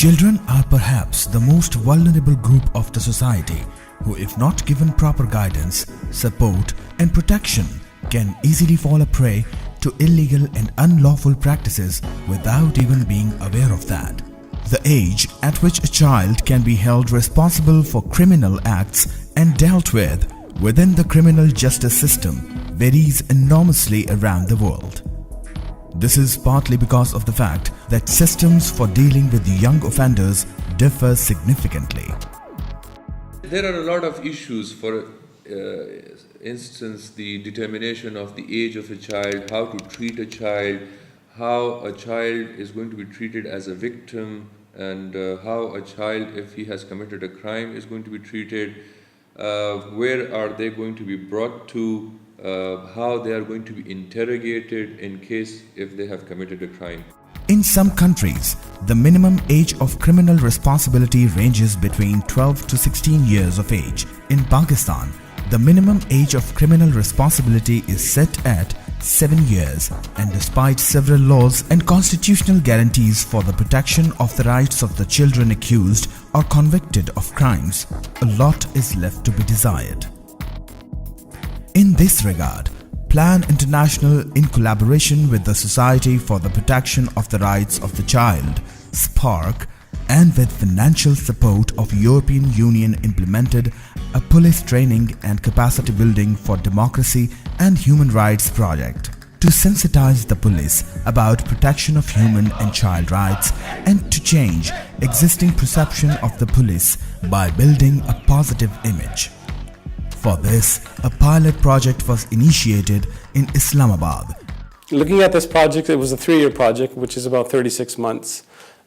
Children are perhaps the most vulnerable group of the society who, if not given proper guidance, support and protection, can easily fall a prey to illegal and unlawful practices without even being aware of that. The age at which a child can be held responsible for criminal acts and dealt with within the criminal justice system varies enormously around the world. This is partly because of the fact that systems for dealing with young offenders differ significantly. There are a lot of issues, for instance, the determination of the age of a child, how to treat a child, how a child is going to be treated as a victim, and how a child, if he has committed a crime, is going to be treated, where are they going to be brought to, how they are going to be interrogated in case if they have committed a crime. In some countries, the minimum age of criminal responsibility ranges between 12 to 16 years of age. In Pakistan, the minimum age of criminal responsibility is set at 7 years, and despite several laws and constitutional guarantees for the protection of the rights of the children accused or convicted of crimes, a lot is left to be desired. In this regard, Plan International, in collaboration with the Society for the Protection of the Rights of the Child, SPARC, and with financial support of European Union, implemented a police training and capacity building for democracy and human rights project to sensitize the police about protection of human and child rights and to change existing perception of the police by building a positive image. For this, a pilot project was initiated in Islamabad. Looking at this project, it was a 3-year project, which is about 36 months.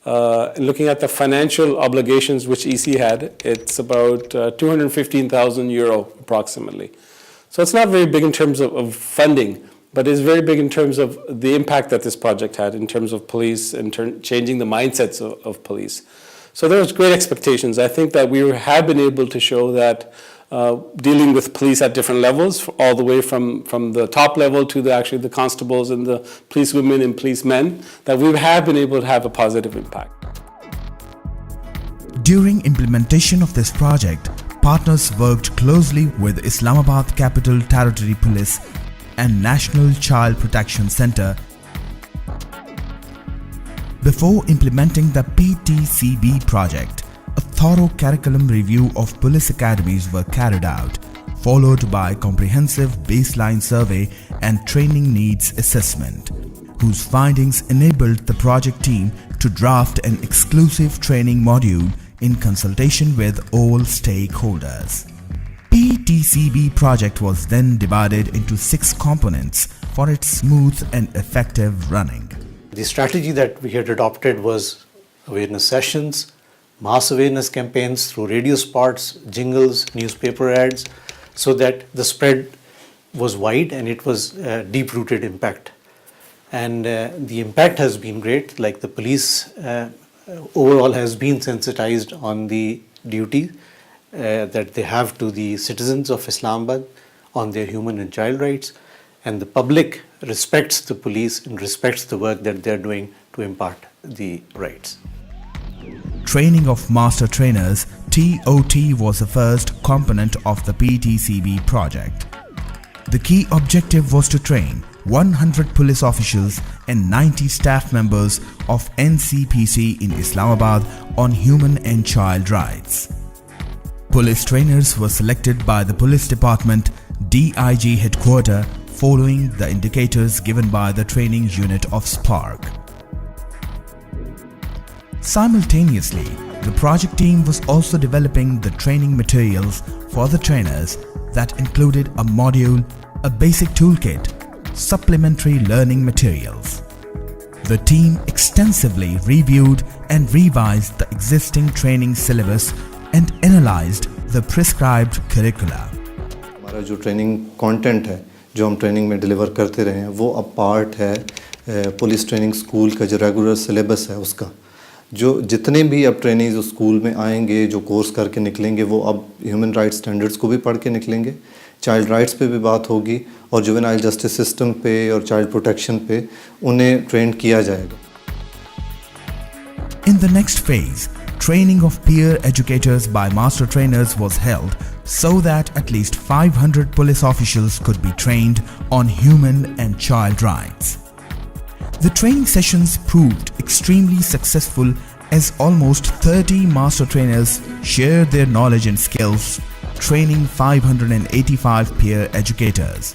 Looking at the financial obligations which EC had, it's about 215,000 euro approximately. So it's not very big in terms of funding, but it's very big in terms of the impact that this project had in terms of police and changing the mindsets of police. So there was great expectations. I think that we have been able to show that dealing with police at different levels, all the way from the top level to actually the constables and the police women and police men, that we have been able to have a positive impact. During implementation of this project, partners worked closely with Islamabad Capital Police and National Child Protection Center. Before implementing the PTCB project, a thorough curriculum review of police academies were carried out, followed by comprehensive baseline survey and training needs assessment, whose findings enabled the project team to draft an exclusive training module in consultation with all stakeholders. PTCB project was then divided into 6 components for its smooth and effective running. The strategy that we had adopted was awareness sessions, mass awareness campaigns through radio spots, jingles, newspaper ads, so that the spread was wide and it was deep-rooted impact. And the impact has been great, like the police overall has been sensitized on the duty that they have to the citizens of Islamabad on their human and child rights, and the public respects the police and respects the work that they're doing to impart the rights. Training of Master Trainers (TOT) was the first component of the PTCB project. The key objective was to train 100 police officials and 90 staff members of NCPC in Islamabad on human and child rights. Police trainers were selected by the Police Department DIG headquarters following the indicators given by the training unit of SPARC. Simultaneously, the project team was also developing the training materials for the trainers that included a module, a basic toolkit, supplementary learning materials. The team extensively reviewed and revised the existing training syllabus and analyzed the prescribed curricula. हमारा जो training content है जो हम training में deliver करते रहे हैं वो अब पार्ट है पुलिस ट्रेनिंग स्कूल का जो रेगुलर सिलेबस है उसका जो जितने भी अब ट्रेनिंग जो स्कूल में आएंगे जो कोर्स करके निकलेंगे वो अब ह्यूमन राइट्स स्टैंडर्ड्स को भी पढ़ के निकलेंगे चाइल्ड राइट्स पे भी बात होगी और जुवेनाइल जस्टिस सिस्टम पे और चाइल्ड प्रोटेक्शन पे उन्हें ट्रेन किया जाएगा. In the next phase, training of peer educators by master trainers was held so that at least 500 police officials could be trained on human and child rights. The training sessions proved extremely successful as almost 30 master trainers shared their knowledge and skills, training 585 peer educators.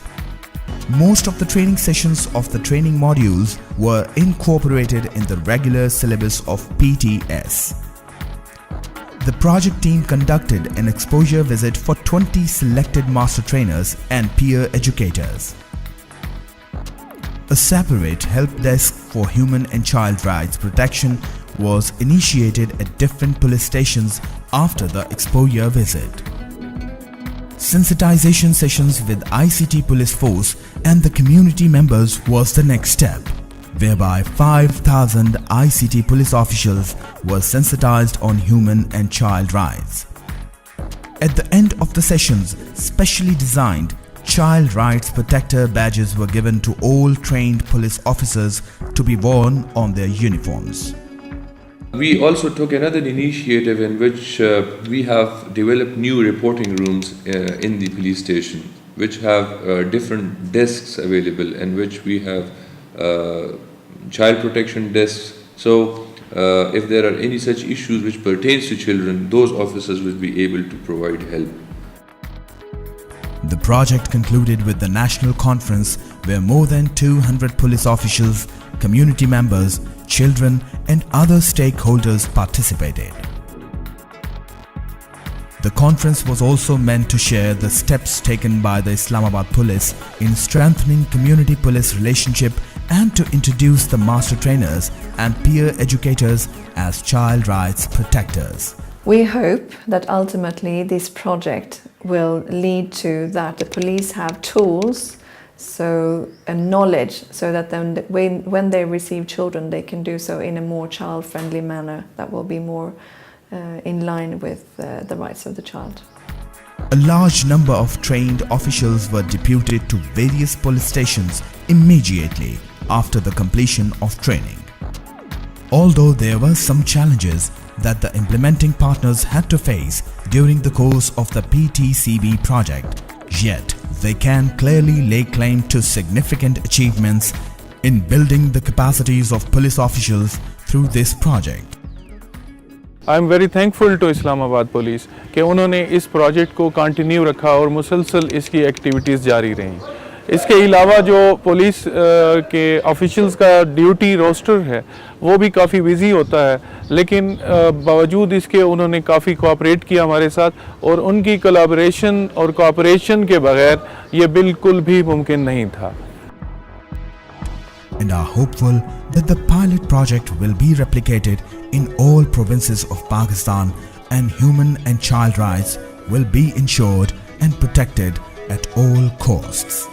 Most of the training sessions of the training modules were incorporated in the regular syllabus of PTS. The project team conducted an exposure visit for 20 selected master trainers and peer educators. A separate help desk for human and child rights protection was initiated at different police stations after the exposure visit. Sensitization sessions with ICT police force and the community members was the next step, whereby 5,000 ICT police officials were sensitized on human and child rights. At the end of the sessions, specially designed Child Rights Protector badges were given to all trained police officers to be worn on their uniforms. We also took another initiative in which we have developed new reporting rooms in the police station, which have different desks available, and which we have child protection desks. So if there are any such issues which pertains to children, those officers will be able to provide help. The project concluded with the national conference where more than 200 police officials, community members, children and other stakeholders participated. The conference was also meant to share the steps taken by the Islamabad Police in strengthening community police relationship and to introduce the master trainers and peer educators as child rights protectors. We hope that ultimately this project will lead to that the police have tools and knowledge so that then when they receive children they can do so in a more child-friendly manner that will be more in line with the rights of the child. A large number of trained officials were deputed to various police stations immediately after the completion of training. Although there were some challenges that the implementing partners had to face during the course of the PTCB project, yet they can clearly lay claim to significant achievements in building the capacities of police officials through this project. I am very thankful to Islamabad Police कि उन्होंने इस project को continue रखा और मुसलसल इसकी activities जारी रहीं। इसके अलावा जो पुलिस के ऑफिशियल्स का ड्यूटी रोस्टर है वो भी काफ़ी बिजी होता है, लेकिन बावजूद इसके उन्होंने काफ़ी कोऑपरेट किया हमारे साथ और उनकी कोलैबोरेशन और कोऑपरेशन के बगैर ये बिल्कुल भी मुमकिन नहीं था। And are hopeful that the pilot project will be replicated in all provinces of Pakistan and human and child rights will be ensured and protected at all costs.